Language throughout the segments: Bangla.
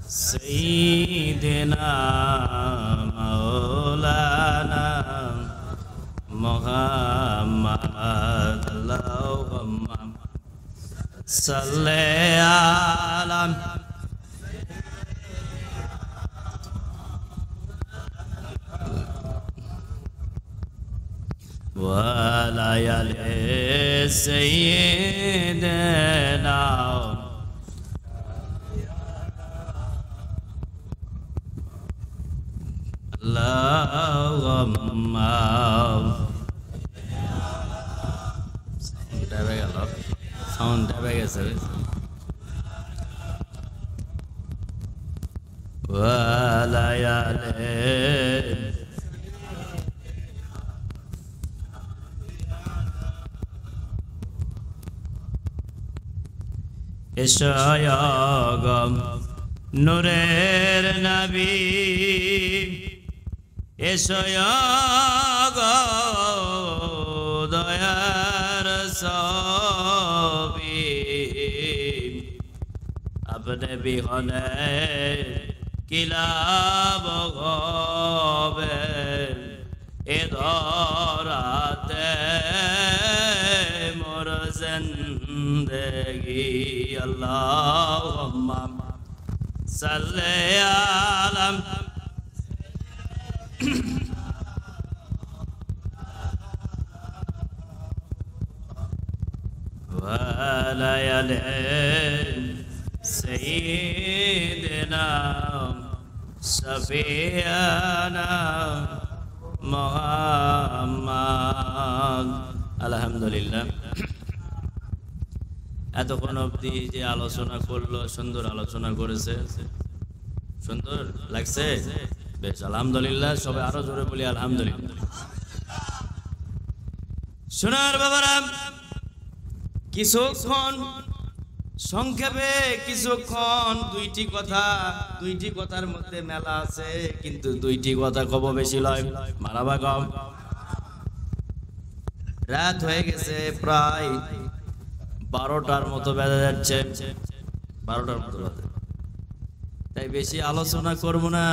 سيدنا مولانا محمد اللهم صل على وعلى آل سيدنا اللهم সাউন্ড ডেবে গেছে وعلى آل এশায়াগম নূরের নবী এশায়াগ দয়ার সবি আপনি বিহনে কিলাব হবে এ ধরাতে মোর জিন্দেগি আল্লাহুম্মা সাল্লি আলা وعلى آل سيدنا شفيعنا محمد আলহামদুলিল্লাহ এতক্ষণ অবধি যে আলোচনা করলো সুন্দর আলোচনা করেছে সুন্দর লাগছে বেশ আলহামদুলিল্লাহ সবাই আরো জোরে বলি আলহামদুলিল্লাহ সোনার বাবারা কিছুক্ষণ সংক্ষেপে কিছুক্ষণ দুইটি কথার মধ্যে মেলা আছে কিন্তু দুইটি কথা কব বেশি লয় মারাবা কম রাত হয়ে গেছে প্রায় 12টার মতো বেজে যাচ্ছে 12টার মতো বাজে তাই বেশি আলোচনা করব না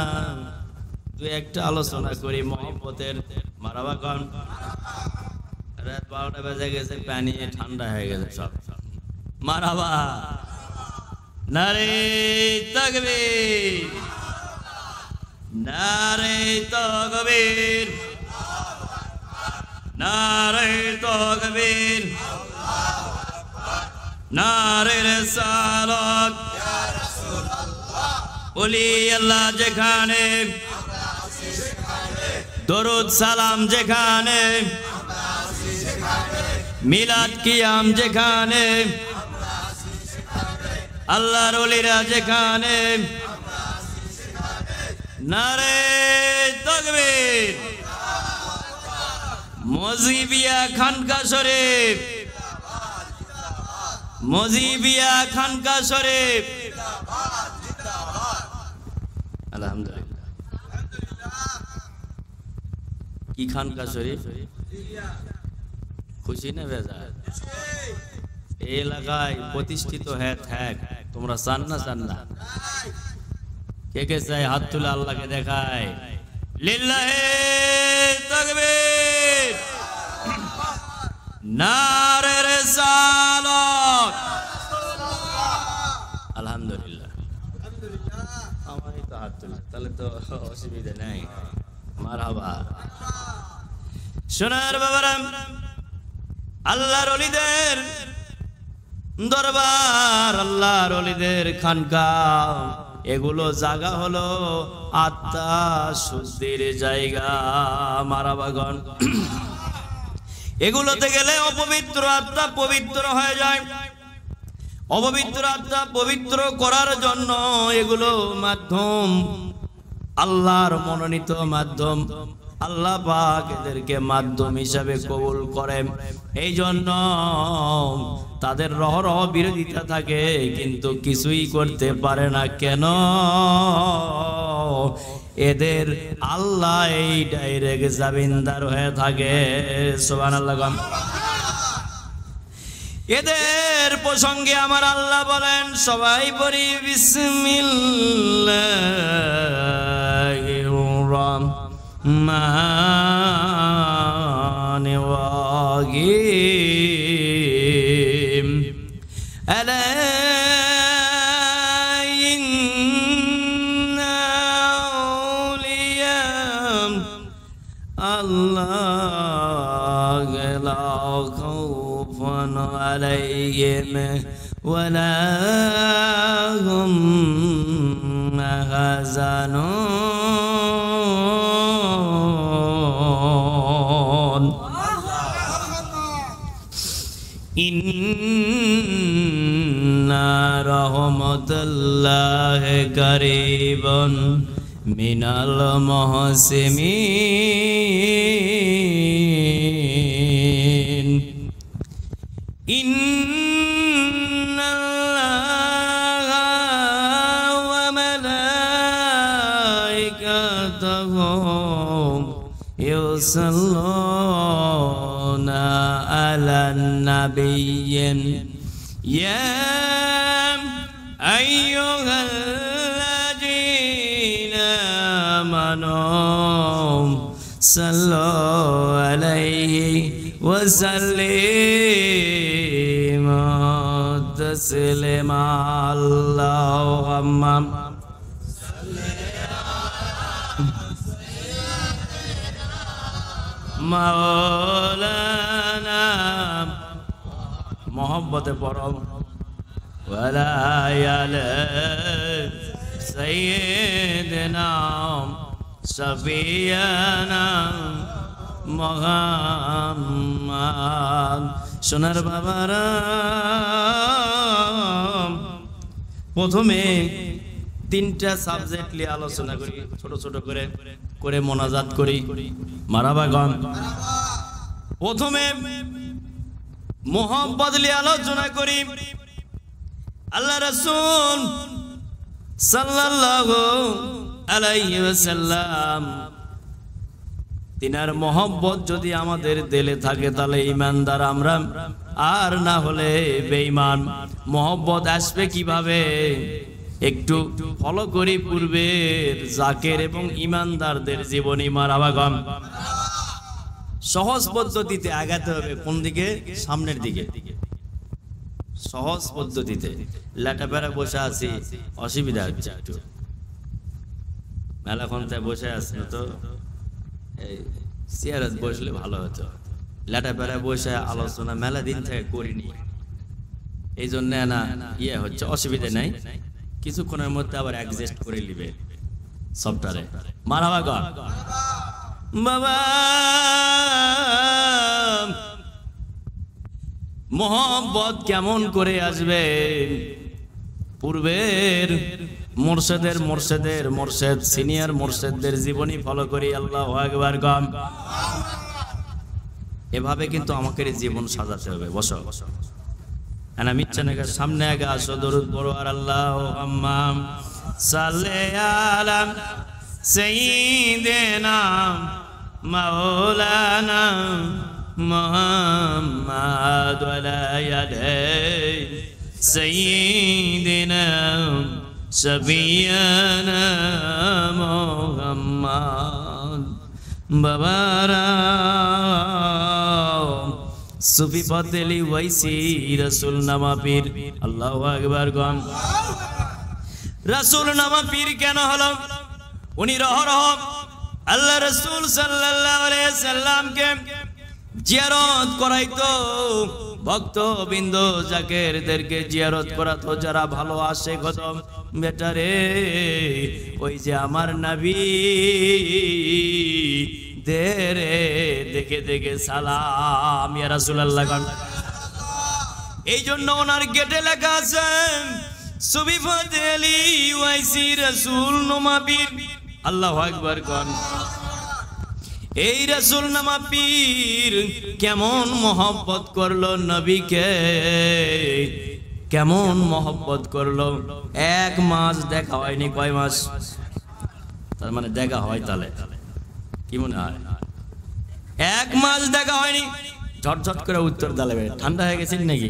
দুই একটা আলোচনা করি মহব্বতের মারাবা কম রাত 12টা বেজে গেছে পানি ঠান্ডা হয়ে গেছে সব মারাবা নারে তাকবীর নারে তাকবীর নারে তাকবীর নারে রিসালাত ইয়া রাসূলুল্লাহ ওলি আল্লাহ যেখানে দরুদ সালাম যেখানে মিলাদ কিয়াম যেখানে আল্লাহর ওলিরা যেখানে নারে তাকবীর মজিবিয়া খানকা শরীফ মজিবিয়া খানকা শরীফ আলহামদুলিল্লাহ কি খানকা শরীফ খুশি না বেজার এই এলাকায় প্রতিষ্ঠিত হ্যাঁ থাক তোমরা চান না কে কে চাই হাত তুলে আল্লাহকে দেখায় লিল্লাহি তাকবীর নারে রিসালাত আলহামদুলিল্লাহ আমারই তো হাত তুলে তাহলে তো অসুবিধা নাই মারহাবা সোনার বাবারা আল্লাহর ওলিদের দরবার আল্লাহর ওলিদের খানকাহ এগুলো জায়গা হলো আত্মা শুদ্ধির জায়গা মারাবাগন এগুলোতে গেলে অপবিত্র আত্মা পবিত্র হয়ে যায় অপবিত্র আত্মা পবিত্র করার জন্য এগুলো মাধ্যম আল্লাহর মনোনীত মাধ্যম আল্লাহ পাক এদেরকে মাধ্যম হিসাবে কবুল করেন এই জন্য তাদের রহরহ বিরোধিতা থাকে কিন্তু কিছুই করতে পারে না কেন এদের আল্লাহ এই ডাইরেক্ট জামিনদার হয়ে থাকে সুবহানাল্লাহ এদের প্রসঙ্গে আমার আল্লাহ বলেন, সবাই পড়ি বিসমিল্লাহির রহমানির রহিম। আলা ইন্না আউলিয়া আল্লাহ লা খাউফুন আলাইহিম ওয়ালা হুম ইয়াহজানুন। ইন্না রাহমাতাল্লাহি কারীবুন মিনাল মুহসিনিন। ইন্নাল্লাহা ওয়া মালাইকাতাহু ইউসাল্লুনা আলান নাবিয়্যিন ইয়া আইয়ুহাল্লাযীনা আমানু সাল্লু আলাইহি ওয়া সাল্লিমু তাসলিমা। আল্লাহুম্মা মাওলানা মোহাম্মতে পরম ওয়ালা আলা সাইয়্যিদিনা সাফিয়ানা মুহাম্মদ। সোনার বাবারা, প্রথমে তিনটা সাবজেক্ট নিয়ে আলোচনা করি, ছোট ছোট করে করে মোনাজাত করি। মারাবা গান। প্রথমে মোহাম্মদ নিয়ে আলোচনা করি। আল্লাহ রাসূল সাল্লাল্লাহু আলাইহি ওয়াসাল্লাম, তিনার মোহাম্মত যদি আমাদের দিলে থাকে তাহলে ঈমানদার আমরা, আর না হলে বেঈমান। মোহাম্মত আসবে কিভাবে একটু ফলো করি পূর্বের জাকের এবং ঈমানদারদের জীবনী। মারাবাগম। সহজ পদ্ধতিতে আগাতে হবে। কোন দিকে? সামনের দিকে। সহজ পদ্ধতিতে। লেটাপেরা বসে আছি, অসুবিধা হচ্ছে একটু। মেলাখনতে বসে আছি তো এই চেয়ারে বসলে ভালো হতো। লেটাপেরা বসে আলোচনা মেলা দিন থেকে করিনি, এই জন্য না ইয়ে হচ্ছে। অসুবিধা নাই, কিছুক্ষণের মধ্যে আবার অ্যাডজাস্ট করে নিবে সফটওয়্যারে। মারহাবা গো বাবা। মোহাম্মত কেমন করে আসবে? পূর্বের মুর্শিদের মুর্শিদের মুর্শিদ, সিনিয়র মুর্শিদদের জীবনী ফলো করি। আল্লাহু আকবার গাম। এভাবে কিন্তু আমাকে জীবন সাজাতে হবে। বসো আনা মিচ্ছানের সামনে আগে আসো, দরুদ পড়ো। আর আল্লাহুম্মা সাল্লি আলা সাইয়্যিদিনা মাওলানা মুহাম্মাদ ওয়া আলা আলিহি সাইয়্যিদিনা সাফিয়ানা মুহাম্মাদ। বাবারা, সুফি ফাতেলি ওয়াইসি রাসূল নামা পীর। আল্লাহু আকবার গান। রাসূল নামা পীর কেন হলো? উনি রহরহ আল্লাহ রাসূল সাল্লাল্লাহু আলাইহি সাল্লামকে জিয়ারত করাইতো। ভক্তবৃন্দ জাকেরদেরকে জিয়ারত করাতো, যারা ভালো আসে কত বেটারে। ওই যে আমার নবী দেরে দেখে দেখে সালাম ইয়া রাসূলুল্লাহ। এই জন্য ওনার গেটে লেখা আছে সুফি ফাতেলি ওয়াইসি রাসূল নামা পীর। আল্লাহু আকবার কোন। এই রাসূল নামা পীর কেমন মহব্বত করলো নবীকে, কেমন মহব্বত করলো। 1 মাস দেখা হয়নি। কয় মাস? তার মানে দেখা হয় তাহলে কি মনে হয়? 1 মাস দেখা হয়নি। ঝটঝট করে উত্তর দাঁড়াবে। ঠান্ডা হয়ে গেছেন নাকি?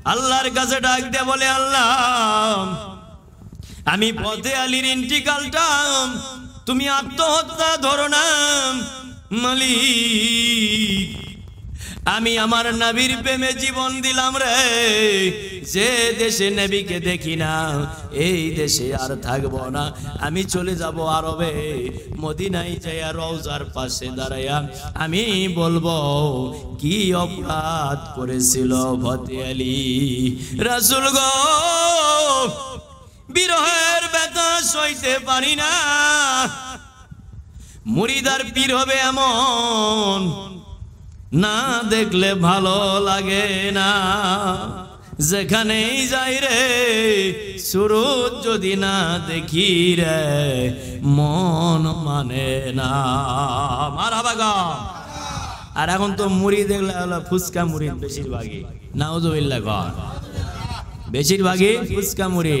আল্লাহর কাছে ডাক দিয়ে বলে, আল্লাহ আমি ফতে আলীর ইন্টিকালটা তুমি আত্মহত্যা ধরো না মালিক, আমি আমার নবীর প্রেমে জীবন দিলাম রে, যে দেশে নবীকে দেখি না এই দেশে আর থাকবো না, আমি চলে যাব আরবে, মদিনায় যাইয়া রওজার পাশে দাঁড়াইয়া আমি বলবো কি অপরাধ করেছিল ফতে আলী। রাসূল গো বিরহের ব্যথা সইতে পারি না, মুরিদার পীর হবে এমন না দেখলে ভালো লাগে না, যেখানেই যাই রে সুরত যদি না দেখি রে মন মানে না। মারহাবা গো। আর এখন তো মুড়ি দেখলে হলো ফুচকা মুড়ি বেশিরভাগই, নাউজুবিল্লাহ গো, বেশিরভাগই ফুচকা মুড়ি,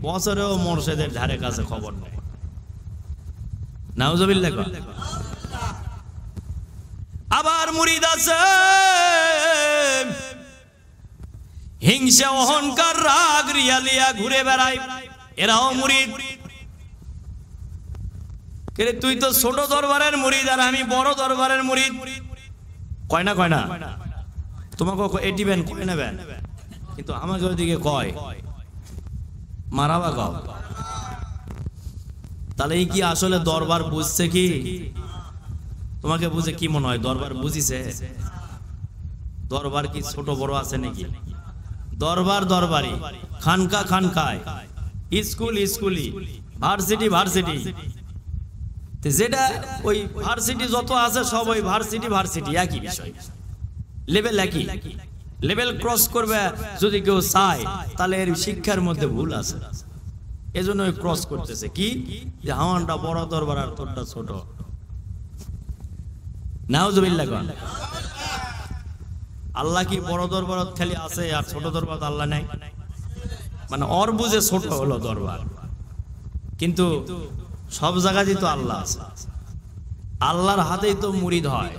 বছরেও মোরশেদের ধারে কাছে খবর নেই, নাউজুবিল্লাহ গো। আবার মুরিদ আছে হিংসা অহংকার রাগ রিয়ালিয়া ঘুরে বেড়ায়, এরাও মুরিদ। তুই তো ছোট দরবারের মুরিদ আর আমি বড় দরবারের মুরিদ, কয় না কয় না, তোমাকে এটিবেন কয় নেবেন, কিন্তু আমাকে ওইদিকে কয় মারাবা কও। তাহলে এই কি আসলে দরবার বুঝছে কি? তোমাকে বুঝে কি মনে হয় দরবার বুঝিছে? দরবার কি ছোট বড় আছে নাকি? দরবার দরবারি, খানকা খানকায়, স্কুল স্কুলি, ভার্সিটি ভার্সিটি, যেটা ওই ভার্সিটি যত আছে সব ওই ভার্সিটি ভার্সিটি একই বিষয়, লেভেল একই, লেভেল ক্রস করবে যদি কেউ চায় তাহলে এর শিক্ষার মধ্যে ভুল আছে, এজন্য ক্রস করতেছে কি যে আমারটা বড় দরবার আর তোরটা ছোট। নাউজুবিল্লাহ। আল্লাহ কি বড় দরবার খালি আছে আর ছোট দরবার আল্লাহ নাই? মানে ওর বুঝে ছোট হলো দরবার, কিন্তু সব জায়গায় তো আল্লাহ আছে। আল্লাহর হাতেই তো মুরিদ হয়,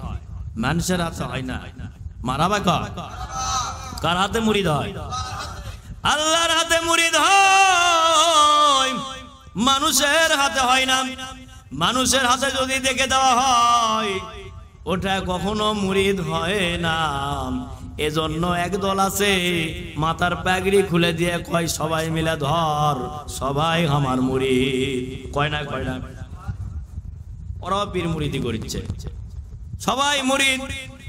মানুষের হাতে হয় না। মারাবা কার হাতে মুরিদ হয়? আল্লাহর হাতে মুরিদ হয়, মানুষের হাতে হয় না। মানুষের হাতে যদি দেখে দেওয়া হয় ওটা কখনো মুরিদ হয় না। এজন্য একদল আছে মাথার পাগড়ি খুলে দিয়ে কয় সবাই মিলে ধর, সবাই আমার মুরিদ, কয় না কয় না, ওরাও পীর মুরিদি করছে, সবাই মুরিদ,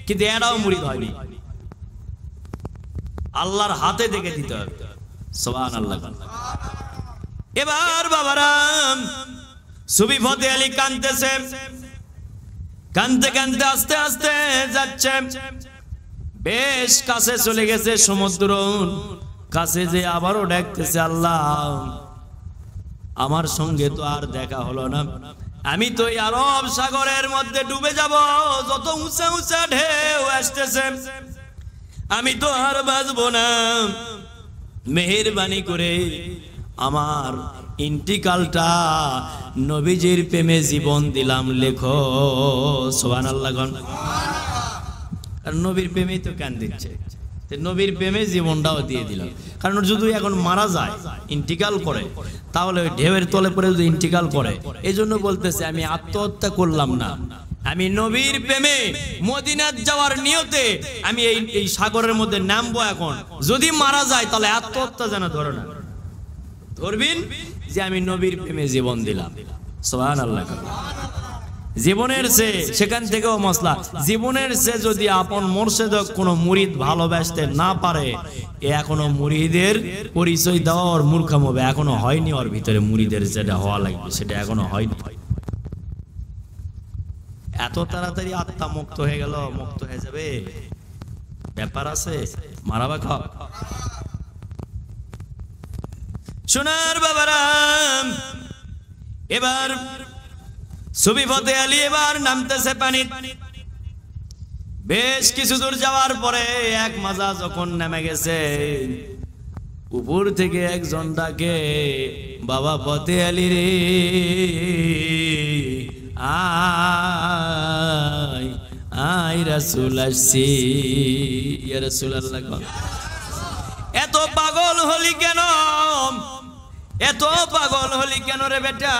কিন্তু এরাও মুরিদ হয়নি। আল্লাহর হাতে দেখে দিতে হবে, সুবহানাল্লাহ। এবার বাবারা সুফি ফতে আলী কাঁদতেছে, কাঁদতে কাঁদতে আস্তে আস্তে যাচ্ছে, বেশ কাছে চলে গেছে সমুদ্র কাছে, যে আবারও ডাকতেছে আল্লাহ আমার সঙ্গে তো আর দেখা হলো না, আমি তো এই আরব সাগরের মধ্যে ডুবে যাব, যত উঁচা উঁচা ঢেউ আসতেছে, আমি তো আর বাঁচবো না, মেহেরবানি করে আমার ইন্টিকালটা নবীজির প্রেমে জীবন দিলাম লেখো, সুবহানাল্লাহ। আর নবীর প্রেমেই তো কান দিচ্ছে, নবীর প্রেমে জীবনটাও দিয়ে দিলাম, কারণ যদি এখন মারা যায় ইন্টিকাল করে তাহলে ওই ঢেউয়ের তলে পড়ে যদি ইন্টিকাল করে, এই জন্য বলতেছে আমি আত্মহত্যা করলাম না, আমি নবীর প্রেমে মদিনাত যাওয়ার নিয়তে আমি এই সাগরের মধ্যে নামবো, এখন যদি মারা যায় তাহলে আত্মহত্যা যেন ধরে না, ধরবেন যে আমি নবীর প্রেমে জীবন দিলাম, সুবহানাল্লাহ। জীবনের সে সেখান থেকেও মশলা, জীবনের সে যদি আপন মুর্শিদ কোনো মুরিদ ভালোবাসতে না পারে, এ এখনো মুরিদের পরিচয় দেওয়ার মূর্খম হবে, এখনো হয়নি ওর ভিতরে মুরিদের যেটা হওয়া লাগবে সেটা এখনো হয়নি। এত তাড়াতাড়ি আত্মা মুক্ত হয়ে গেল, মুক্ত হয়ে যাবে, ব্যাপার আছে। মারাবা খাও সোনার বাবারা। এবার সুফি ফতে আলী এবার নামতেছে পানি, বেশ কিছু দূর যাওয়ার পরে এক মাজা যখন নেমে গেছে, উপর থেকে একজন ডাকে, বাবা ফতে আলী রে আয় আয়, রাসূল আসছি, ইয়া রাসূলুল্লাহ। এত হলি কেন, এত পাগল হলি কেন রে বেটা?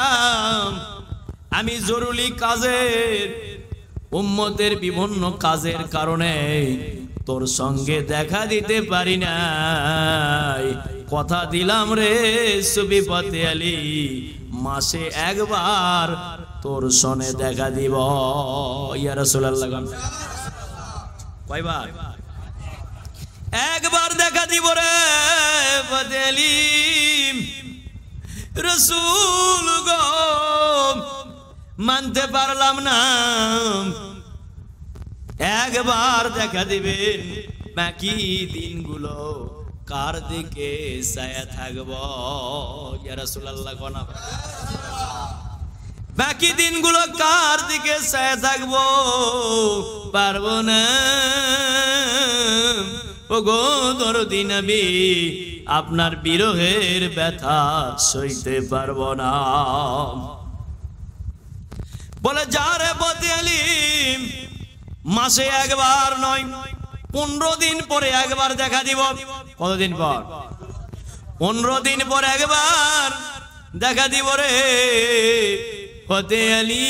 আমি জরুরি কাজের, উম্মতের বিভিন্ন কাজের কারণে তোর সঙ্গে দেখা দিতে পারি নাই। কথা দিলাম রে সুবি ফতে আলী, মাসে একবার তোর সনে দেখা দিব। ইয়া রাসূলুল্লাহ, কয়বার? একবার দেখা দিব রে ফতে আলী। রাসূল গো মানতে পারলাম না, একবার দেখা দিবেন। বাকি দিনগুলো কার দিকে ছায়া থাকব? ইয়া রাসূলুল্লাহ কোনা, বাকি দিনগুলো কার দিকে ছায়া থাকব? পারবো না ও গো দরদি নবী, আপনার বিরহের ব্যথা সইতে পারবো না। বলে যারে ফতে আলী, মাসে একবার নয় 15 দিন পরে একবার দেখা দিব। কতদিন পর? 15 দিন পরে একবার দেখা দিব রে ফতে আলী।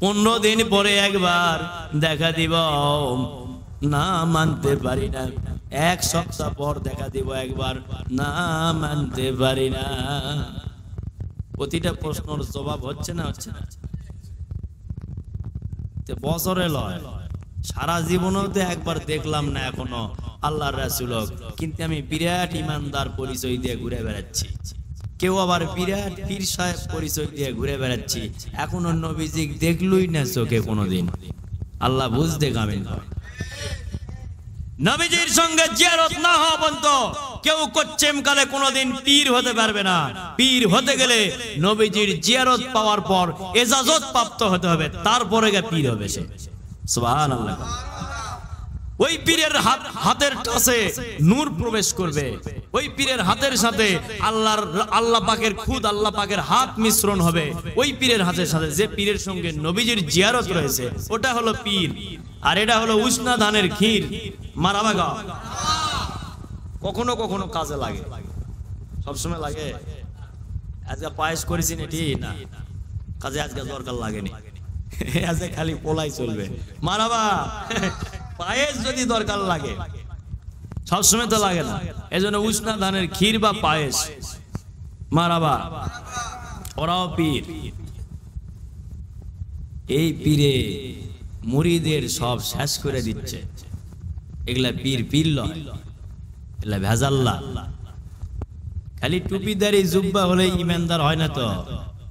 15 দিন পরে একবার দেখা দিব। না মানতে পারি না। 1 সপ্তাহ পর দেখা দিব একবার। না মানতে পারি না। প্রতিটা প্রশ্নের জবাব হচ্ছে না, হচ্ছে না? বছরে লয়, সারা জীবনেও তো একবার দেখলাম না এখনো আল্লাহর রাসূল, কিন্তু আমি বিরাট ইমানদার পরিচয় দিয়ে ঘুরে বেড়াচ্ছি। কেউ আবার বিরাট পীর সাহেব পরিচয় দিয়ে ঘুরে বেড়াচ্ছি, এখনো নবীজি দেখলই না চোখে কোনোদিন। আল্লাহ বুঝতে কামিল হয়। নবীজির সঙ্গে জিয়ারত না হওয়া পর্যন্ত কেউ কচ্চেম কালে কোনোদিন পীর হতে পারবে না। পীর হতে গেলে নবীজির জিয়ারত পাওয়ার পর এজাজত প্রাপ্ত হতে হবে, তারপরে গিয়ে পীর হবে সে। সুবহানাল্লাহ। ওই পীরের হাতের কাছে নূর প্রবেশ করবে, ওই পীরের হাতের সাথে আল্লাহ পাকের খুদ আল্লাহ পাকের হাত মিশ্রণ হবে ওই পীরের হাতের সাথে। যে পীরের সঙ্গে নবীজির জিয়ারত রয়েছে ওটা হলো পীর, আর এটা হলো উষ্ণা ধানের ক্ষীর। মারাবাগা কখনো কখনো কাজে লাগে, সবসময় লাগে। আজকে পায়েস করেছি না, ঠিক না, কাজে আজকে দরকার লাগেনি, আজকে খালি পোলাই চলবে। মারাবা পায়েস যদি দরকার লাগে, সবসময় তো লাগে না। এই জন্য উষ্ণা ধানের ক্ষীর বা পায়েস। মারাবা, ওরাও পীর। এই পীরে মুরিদের সব শেষ করে দিচ্ছে। এগুলা পীর পীর লয়, এগুলা ভেজাল্লা। খালি টুপিদারি জুব্বা হলে ইমানদার হয় না তো।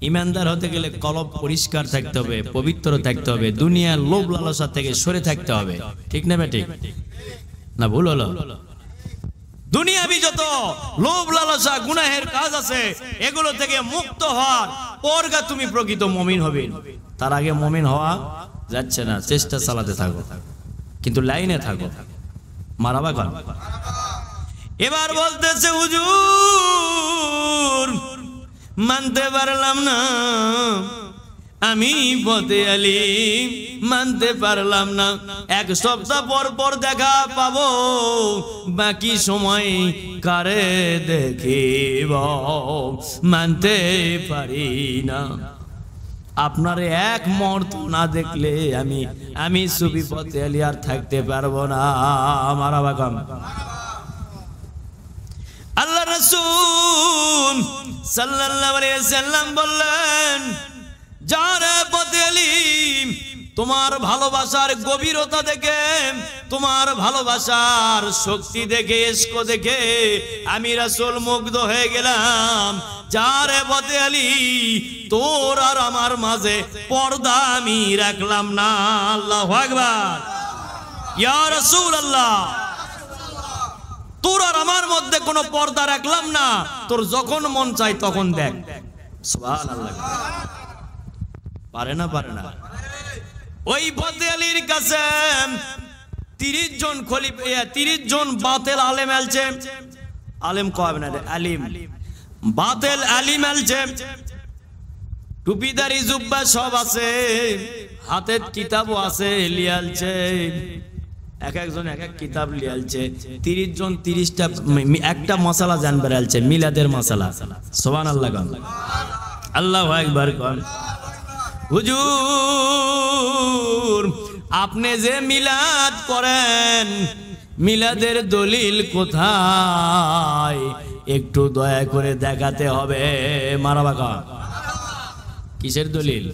ইমানদার হতে গেলে কলব পরিষ্কার থাকতে হবে, পবিত্র থাকতে হবে, দুনিয়ার লোভ লালসা থেকে সরে থাকতে হবে। ঠিক না বেঠিক? না ভুল হলো? দুনিয়াবি যত লোভ লালসা গুনাহের কাজ আছে এগুলো থেকে মুক্ত হওয়ার পর তুমি প্রকৃত মুমিন হবে। তার আগে মুমিন হওয়া যাচ্ছে না। চেষ্টা চালাতে থাকো, কিন্তু লাইনে থাকো। মারাবা গান। এবার বলতেছে হুজুর মানতে পারলাম না, আমি ফতে আলী মানতে পারলাম না। 1 সপ্তাহ পর পর দেখা পাবো, বাকি সময় কারে দেখিব, মানতে পারি না। আপনার এক মুহূর্ত না দেখলে আমি সুফি ফতে আলী আর থাকতে পারবো না। মারাবা গান। আল্লাহ রাসূল সাল্লাল্লাহু আলাইহি ওয়াসাল্লাম বললেন, যারা ফতে আলী তোমার ভালোবাসার গভীরতা দেখে, তোমার ভালোবাসার শক্তি দেখে, ইশক দেখে আমি রাসূল মুগ্ধ হয়ে গেলাম। যারে ফতে আলী তোর আর আমার মাঝে পর্দা আমি রাখলাম না। আল্লাহু আকবার। ইয়া রাসূলুল্লাহ, তোর আর আমার মধ্যে কোনো পর্দা রাখলাম না, তোর যখন মন চাই তখন দেখ। সুবহানাল্লাহ। পারে না? পারে না? ওই ফতে আলীর কাছে 30 জন খলিফা, 30 জন বাতেল আলেম আলছে। আলেম কবে না রে, আলিম। বাতেল আলিম আলছে, টুপিদারি জুব্বা সব আছে, হাতের কিতাবও আছে, লিয়ালছে। এক একজন এক এক কিতাব লিয়ালছে, 30 জন 30টা একটা মশালা জানবে আলছে, মিলাদের মশালা। সুবহানাল্লাহ, আল্লাহু আকবার। হুজুর আপনি যে মিলাদ করেন, মিলাদের দলিল কোথায় একটু দয়া করে দেখাতে হবে। মারহাবা কর। কিসের দলিল?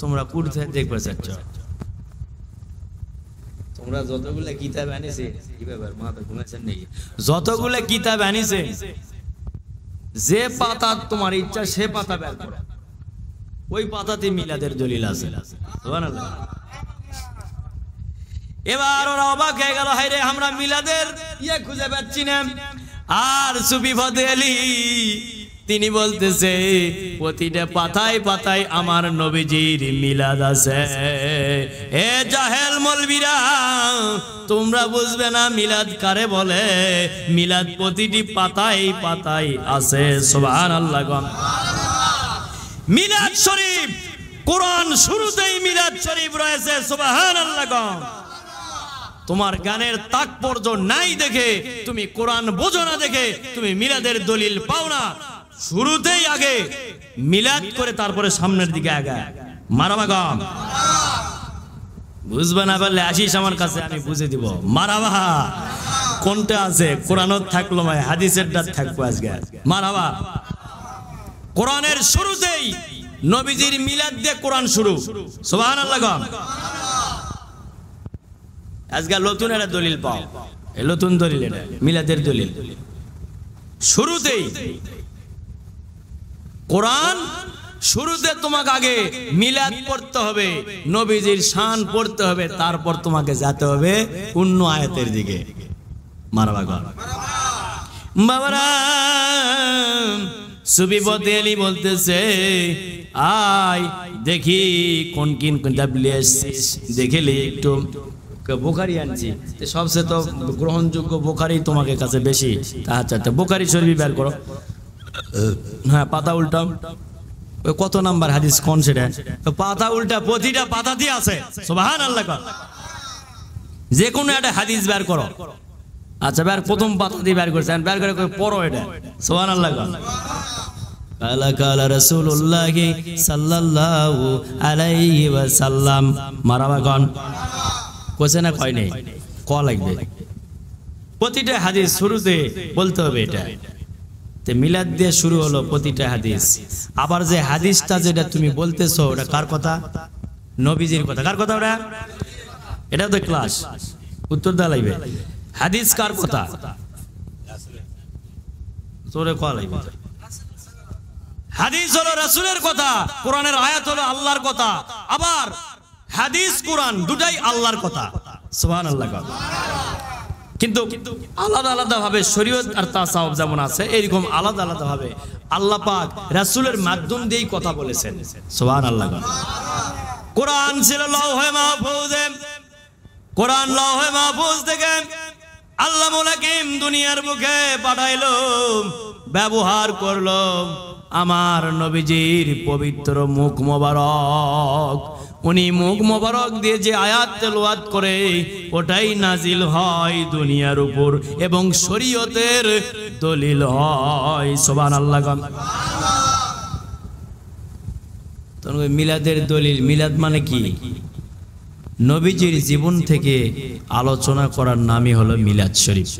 তোমরা কুড়তে দেখবে চাচ্ছ, তোমরা যতগুলো কিতাব আনিছে, কি ব্যাপার মাথা ঘুমাচ্ছেন নাকি? যতগুলো কিতাব আনিছে, যে পাতা তোমার ইচ্ছা সে পাতা বের করো, ওই পাতাতে মিলাদের দলিল আছে। সুবহানাল্লাহ। এবার ওরা অবাক হয়ে গেল, হায় রে আমরা মিলাদের খুঁজে পাচ্ছি না। আর সুফি ফতে আলী তিনি বলতেছে, প্রতিটা পাতায় পাতায় আমার নবীজির মিলাদ আছে। এ জাহেল মৌলবীরা, তোমরা বুঝবে না মিলাদ কারে বলে। মিলাদ প্রতিটি পাতায় পাতায় আছে। সুবহানাল্লাহ। মিলাদ শরীফ, কোরআন শুরুতেই মিলাদ শরীফ রয়েছে। সুবহানাল্লাহ। তোমার গানের তাৎপর্য নাই দেখে, তুমি কোরআন বোঝো না দেখে তুমি মিলাদের দলিল পাও না। শুরুতেই আগে মিলাদ করে তারপরে সামনের দিকে আগায়। মারহাবা গাম। বুঝবে না পারলে আসিস আমার কাছে, আমি বুঝে দিব। মারহাবা। কোনটা আছে? কোরআনত থাকলো ভাই, হাদিসের ডাক থাকবো আজকে। মারহাবা। কোরআনের শুরুতেই নবীজির মিলাদ দিয়ে কোরআন শুরু। সুবহানাল্লাহ। আজকে নতুন একটা দলিল পাও, এই নতুন দলিল, এটা মিলাদের দলিল। শুরুতেই কোরআন শুরুতে তোমাকে আগে মিলাদ পড়তে হবে, নবীজির শান পড়তে হবে, তারপর তোমাকে যেতে হবে অন্য আয়াতের দিকে। মারহাবা। বাবারা সুফি ফতে আলী বলতেছে, আয় দেখি কোন কিন কিতাব নিয়ে এসেছিস, দেখেলি একটু। বুখারী আনছি, সবচেয়ে তো গ্রহণযোগ্য বুখারী তোমাকে কাছে বেশি। আচ্ছা, বুখারী শরীফ বের করো। হ্যাঁ, পাতা উল্টাও। কত নাম্বার হাদিস কোন সেটা? পাতা উল্টা, প্রতিটা পাতা দিয়ে আছে। সুবহানাল্লাহ। যে কোনো একটা হাদিস বের করো। আচ্ছা, বের প্রথম পাতা দিয়ে বের করছেন, বের করে পড়ো এটা। সুবহানাল্লাহ। কালা কালা রাসূলুল্লাহ সাল্লাল্লাহু আলাইহি ওয়াসাল্লাম। মারহাবা কোন কোসে না কয় নেই, ক লাগবে। প্রতিটা হাদিস শুরুতে বলতে হবে এটা। তে মিলাদ দিয়ে শুরু হলো প্রতিটা হাদিস। আবার যে হাদিসটা যেটা তুমি বলতেছো, ওটা কার কথা? নবীজির কথা। কার কথা ওটা? এটা তো ক্লাস, উত্তর দেওয়া লাগবে। হাদিস কার কথা? তোরে ক লাগবে। হাদিস হলো রাসূলের কথা, কোরআনের আয়াত হলো আল্লাহর কথা। আবার হাদিস কোরআন দুটাই আল্লাহর কথা। সুবহানাল্লাহ। কিন্তু আলাদা আলাদা ভাবে শরীয়ত আর তাসাউফ যেমন আছে, এরকম আলাদা আলাদা ভাবে আল্লাহ পাক রাসূলের মাধ্যম দিয়েই কথা বলেছেন। সুবহানাল্লাহ। কোরআন ছিল লৌহে মাহফুজে, কোরআন লৌহে মাহফুজ থেকে আল্লামুল হাকিম দুনিয়ার বুকে পাঠাইলো, ব্যবহার করলো আমার নবীজির পবিত্র মুখ মোবারক। উনি মুখ মোবারক দিয়ে যে আয়াত তেলাওয়াত করে, ওটাই নাজিল হয় দুনিয়ার উপর এবং শরীয়তের দলিল হয়। সুবহানাল্লাহ। তবে মিলাদের দলিল, মিলাদ মানে কি? নবীজির জীবন থেকে আলোচনা করার নামই হলো মিলাদ শরীফ।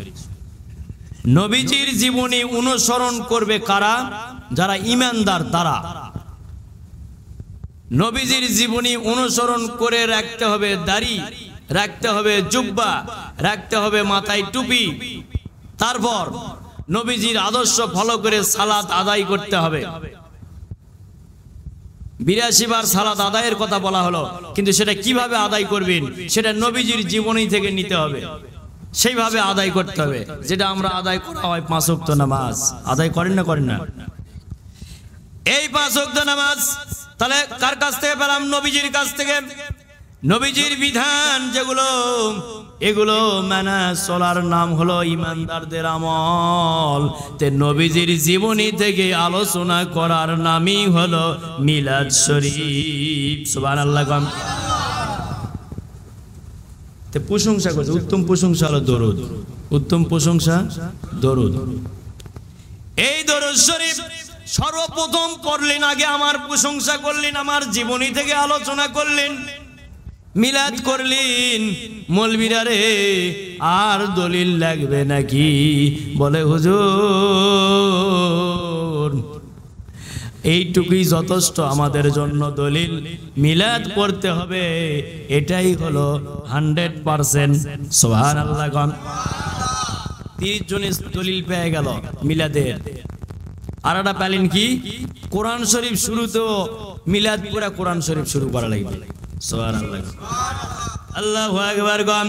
নবীজির জীবনী অনুসরণ করবে কারা? যারা ঈমানদার তারা। নবীজির জীবনী অনুসরণ করে রাখতে হবে দাড়ি, রাখতে হবে জুব্বা, রাখতে হবে মাথায় টুপি। তারপর নবীজির আদর্শ ফলো করে সালাত আদায় করতে হবে। 82 বার সালাত আদায়ের কথা বলা হলো, কিন্তু সেটা কিভাবে আদায় করবেন সেটা নবীজির জীবনী থেকে নিতে হবে, সেইভাবে আদায় করতে হবে। যেটা আমরা আদায় করা হয় 5 ওয়াক্ত নামাজ, আদায় করেন না? করেন না? এই 5 ওয়াক্ত নামাজ তাহলে কার কাছ থেকে পেলাম? নবীজির কাছ থেকে। নবীজির বিধান যেগুলো, এগুলো মানা চলার নাম হলো ঈমানদারদের আমল। তে নবীজির জীবনী থেকে আলোচনা করার নামই হলো মিলাদ শরীফ। সুবহানাল্লাহ। তে প্রশংসা করছে, উত্তম প্রশংসা হলো দরুদ, উত্তম প্রশংসা দরুদ। এই দরুদ শরীফ সর্বপ্রথম পড়লেন, আগে আমার প্রশংসা করলেন, আমার জীবনী থেকে আলোচনা করলেন, মিলাদ করলেন। মৌলবীরা রে আর দলিল লাগবে নাকি? বলে হুজুর এইটুকুই যথেষ্ট আমাদের জন্য দলিল, মিলাদ পড়তে হবে, এটাই হলো 100%। সুবহানাল্লাহ। 30 জন দলিল পেয়ে গেল মিলাদের। আর একটা পেলেন কি? কোরআন শরীফ শুরুতেও মিলাদ পুরা কোরআন শরীফ শুরু করা লাগবে। সুবহানাল্লাহ, আল্লাহু আকবার।